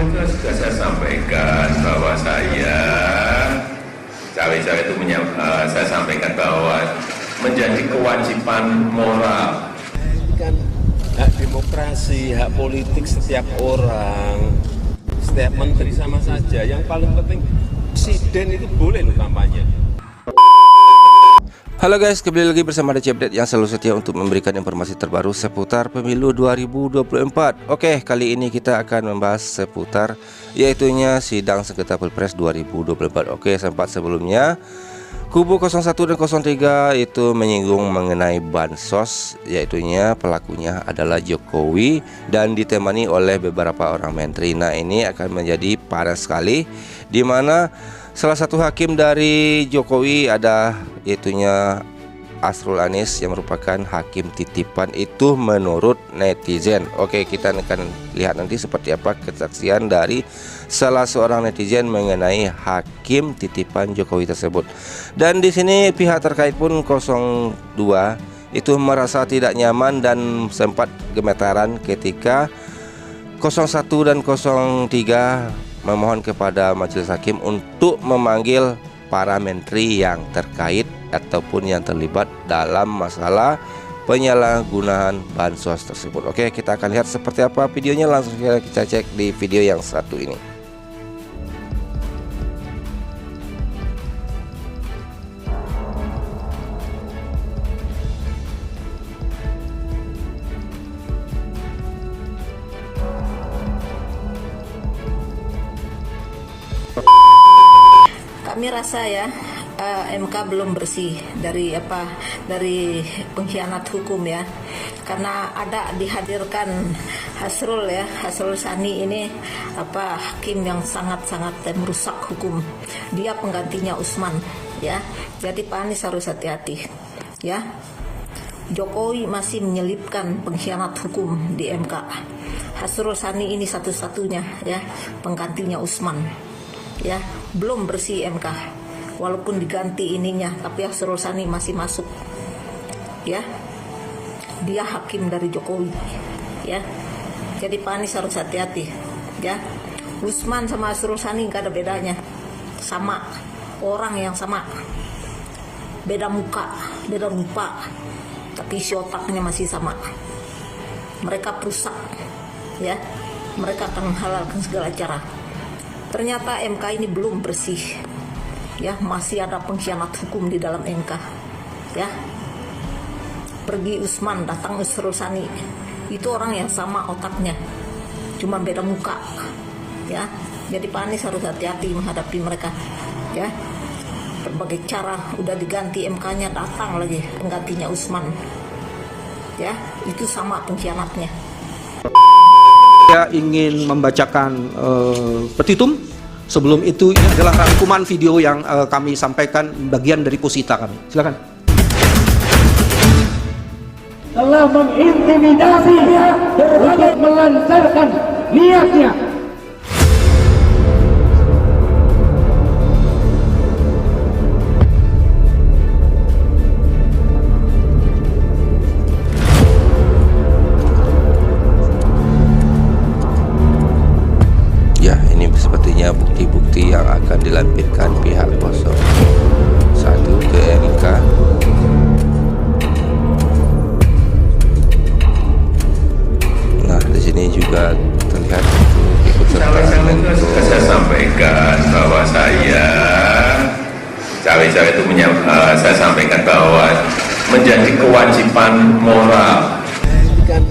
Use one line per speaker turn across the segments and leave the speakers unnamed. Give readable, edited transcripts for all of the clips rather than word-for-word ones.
itu sudah saya sampaikan bahwa cawe-cawe itu saya sampaikan bahwa menjadi kewajiban moral.
Ini kan hak demokrasi, hak politik setiap orang, setiap menteri sama saja. Yang paling penting presiden itu boleh loh kampanye.
Halo guys, kembali lagi bersama DC Update yang selalu setia untuk memberikan informasi terbaru seputar pemilu 2024. Oke, kali ini kita akan membahas seputar yaitunya sidang sengketa Pilpres 2024. Oke, sempat sebelumnya kubu 01 dan 03 itu menyinggung mengenai bansos, yaitunya pelakunya adalah Jokowi dan ditemani oleh beberapa orang menteri. Nah, ini akan menjadi panas sekali, di mana salah satu hakim dari Jokowi ada yaitunya Asrul Anis yang merupakan hakim titipan itu menurut netizen. Oke, kita akan lihat nanti seperti apa kesaksian dari salah seorang netizen mengenai hakim titipan Jokowi tersebut. Dan di sini pihak terkait pun 02 itu merasa tidak nyaman dan sempat gemetaran ketika 01 dan 03 memohon kepada majelis hakim untuk memanggil para menteri yang terkait ataupun yang terlibat dalam masalah penyalahgunaan bansos tersebut. Oke, kita akan lihat seperti apa videonya, langsung kita cek di video yang satu ini.
Kami rasa ya MK belum bersih dari pengkhianat hukum ya, karena ada dihadirkan Hasrul Sani ini hakim yang sangat-sangat merusak hukum. Dia penggantinya Usman ya. Jadi Pak Anies harus hati-hati ya. Jokowi masih menyelipkan pengkhianat hukum di MK. Hasrul Sani ini satu-satunya ya penggantinya Usman. Ya, belum bersih MK. Walaupun diganti ininya, tapi Asrul Sani masih masuk. Ya. Dia hakim dari Jokowi. Ya. Jadi Pak Anies harus hati-hati, ya. Usman sama Asrul Sani enggak ada bedanya. Sama, orang yang sama. Beda muka, beda rupa, tapi isi otaknya masih sama. Mereka perusak. Ya. Mereka akan menghalalkan segala cara. Ternyata MK ini belum bersih, ya, masih ada pengkhianat hukum di dalam MK, ya. Pergi Usman, datang Asrul Sani, itu orang yang sama otaknya, cuma beda muka, ya. Jadi Pak Anies harus hati-hati menghadapi mereka, ya. Berbagai cara udah diganti MK-nya, datang lagi penggantinya Usman, ya. Itu sama pengkhianatnya.
Saya ingin membacakan petitum. Sebelum itu ini adalah rangkuman video yang kami sampaikan bagian dari posita kami. Silakan.
Telah mengintimidasi untuk melancarkan niatnya.
Sepertinya bukti-bukti yang akan dilampirkan pihak 01 ke MK. Nah, di sini juga terlihat ikut serta Menko.
Saya sampaikan bahwa cawe-cawe itu saya sampaikan bahwa menjadi kewajiban moral.
Ini kan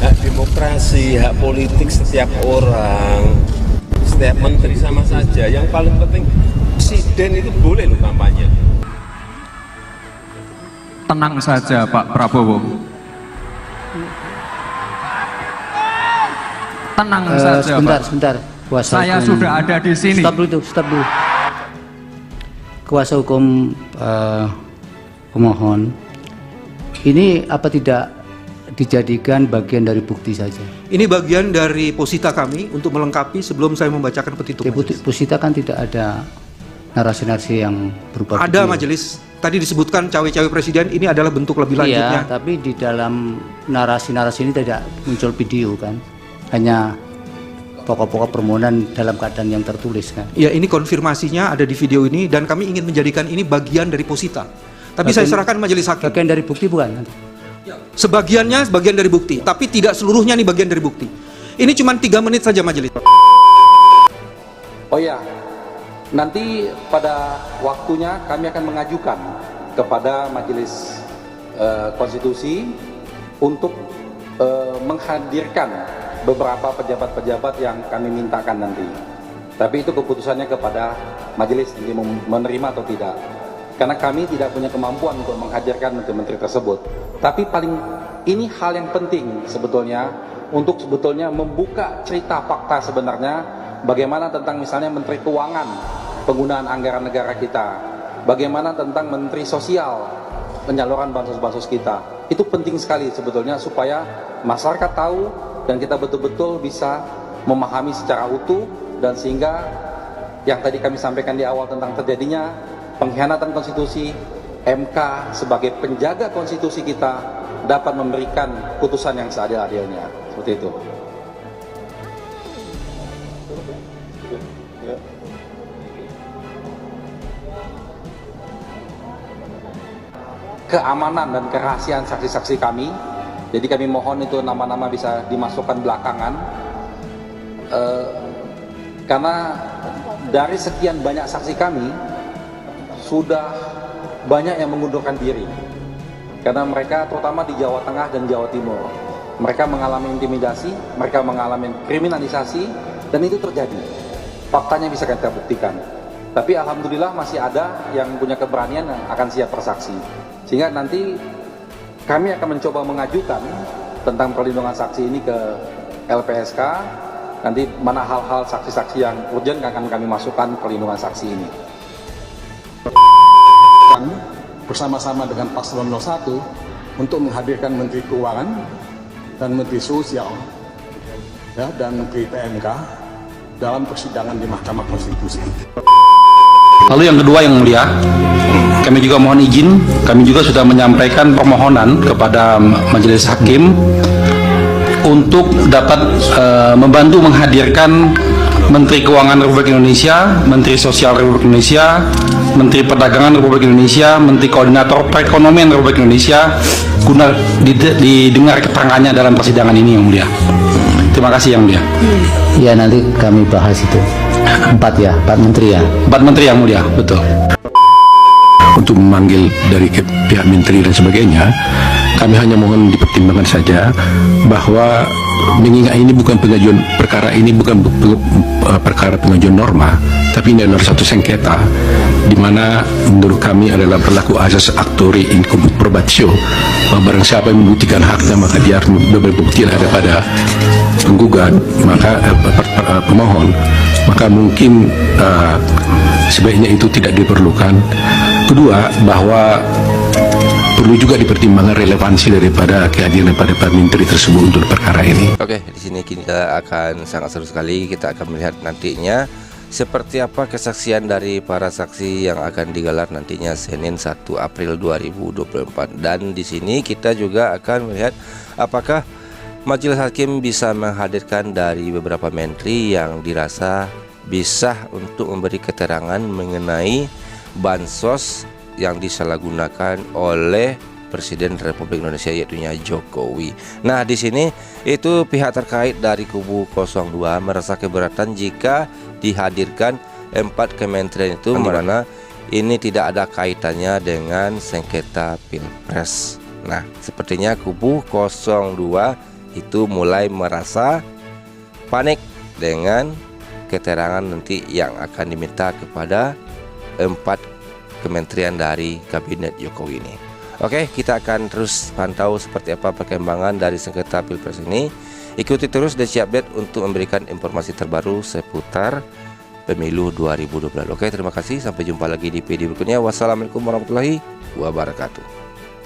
hak demokrasi, hak politik setiap orang, setiap menteri sama saja. Yang paling penting presiden itu boleh loh kampanye.
Tenang saja Pak Prabowo. Tenang saja
sebentar.
Pak. Saya sudah ada di sini.
Stop dulu. Kuasa hukum pemohon, ini apa tidak dijadikan bagian dari bukti saja?
Ini bagian dari posita kami untuk melengkapi sebelum saya membacakan petitum.
Posita kan tidak ada narasi-narasi yang berupa
ada
video.
Majelis tadi disebutkan cawe-cawe presiden, ini adalah bentuk lebih lanjutnya.
Iya, tapi di dalam narasi-narasi ini tidak muncul video kan, hanya pokok-pokok permohonan dalam keadaan yang tertulis kan.
Ya, ini konfirmasinya ada di video ini dan kami ingin menjadikan ini bagian dari posita. Tapi saya serahkan majelis hakim.
Bagian dari bukti bukan?
Sebagiannya bagian dari bukti, tapi tidak seluruhnya nih bagian dari bukti. Ini cuma 3 menit saja majelis.
Oh ya, nanti pada waktunya kami akan mengajukan kepada Majelis Konstitusi untuk menghadirkan beberapa pejabat-pejabat yang kami mintakan nanti. Tapi itu keputusannya kepada majelis nanti menerima atau tidak. Karena kami tidak punya kemampuan untuk menghadirkan menteri-menteri tersebut. Tapi paling ini hal yang penting sebetulnya untuk sebetulnya membuka cerita fakta sebenarnya bagaimana tentang misalnya Menteri Keuangan penggunaan anggaran negara kita, bagaimana tentang Menteri Sosial penyaluran bansos-bansos kita. Itu penting sekali sebetulnya supaya masyarakat tahu dan kita betul-betul bisa memahami secara utuh dan sehingga yang tadi kami sampaikan di awal tentang terjadinya pengkhianatan konstitusi, MK sebagai penjaga konstitusi kita dapat memberikan putusan yang seadil-adilnya. Seperti itu. Keamanan dan kerahasiaan saksi-saksi kami, jadi kami mohon itu nama-nama bisa dimasukkan belakangan, karena dari sekian banyak saksi kami sudah banyak yang mengundurkan diri karena mereka terutama di Jawa Tengah dan Jawa Timur mereka mengalami intimidasi, mereka mengalami kriminalisasi dan itu terjadi, faktanya bisa kita buktikan. Tapi alhamdulillah masih ada yang punya keberanian yang akan siap bersaksi, sehingga nanti kami akan mencoba mengajukan tentang perlindungan saksi ini ke LPSK. Nanti mana hal-hal saksi-saksi yang urgent akan kami masukkan perlindungan saksi ini.
Bersama-sama dengan Paslon 01 untuk menghadirkan Menteri Keuangan dan Menteri Sosial ya, dan Menteri PMK dalam persidangan di Mahkamah Konstitusi.
Lalu yang kedua yang mulia, kami juga mohon izin, kami juga sudah menyampaikan permohonan kepada Majelis Hakim untuk dapat membantu menghadirkan Menteri Keuangan Republik Indonesia, Menteri Sosial Republik Indonesia, Menteri Perdagangan Republik Indonesia, Menteri Koordinator Perekonomian Republik Indonesia guna didengar keterangannya dalam persidangan ini yang mulia. Terima kasih yang mulia.
Ya nanti kami bahas itu. 4 menteri ya. 4 menteri yang mulia, betul.
Untuk memanggil dari pihak menteri dan sebagainya, kami hanya mohon dipertimbangkan saja bahwa mengingat ini bukan pengajuan perkara ini bukan perkara pengajuan norma, tapi ini adalah satu sengketa di mana menurut kami adalah berlaku asas actori in probatio. Barang siapa yang membuktikan haknya maka dia harus berbukti daripada penggugat, maka pemohon, maka mungkin sebaiknya itu tidak diperlukan. Kedua, bahwa perlu juga dipertimbangkan relevansi daripada kehadiran pada Pak Menteri tersebut untuk perkara ini.
Oke, di sini kita akan sangat seru sekali. Kita akan melihat nantinya seperti apa kesaksian dari para saksi yang akan digelar nantinya Senin 1 April 2024. Dan di sini kita juga akan melihat apakah Majelis Hakim bisa menghadirkan dari beberapa menteri yang dirasa bisa untuk memberi keterangan mengenai bansos yang disalahgunakan oleh Presiden Republik Indonesia yaitu Jokowi. Nah, di sini itu pihak terkait dari kubu 02 merasa keberatan jika dihadirkan 4 kementerian itu karena ini tidak ada kaitannya dengan sengketa Pilpres. Nah, sepertinya kubu 02 itu mulai merasa panik dengan keterangan nanti yang akan diminta kepada 4 kementerian dari kabinet Jokowi ini. Oke, kita akan terus pantau seperti apa perkembangan dari sengketa Pilpres ini. Ikuti terus Deci Update untuk memberikan informasi terbaru seputar pemilu 2024. Oke, terima kasih. Sampai jumpa lagi di video berikutnya. Wassalamualaikum warahmatullahi wabarakatuh.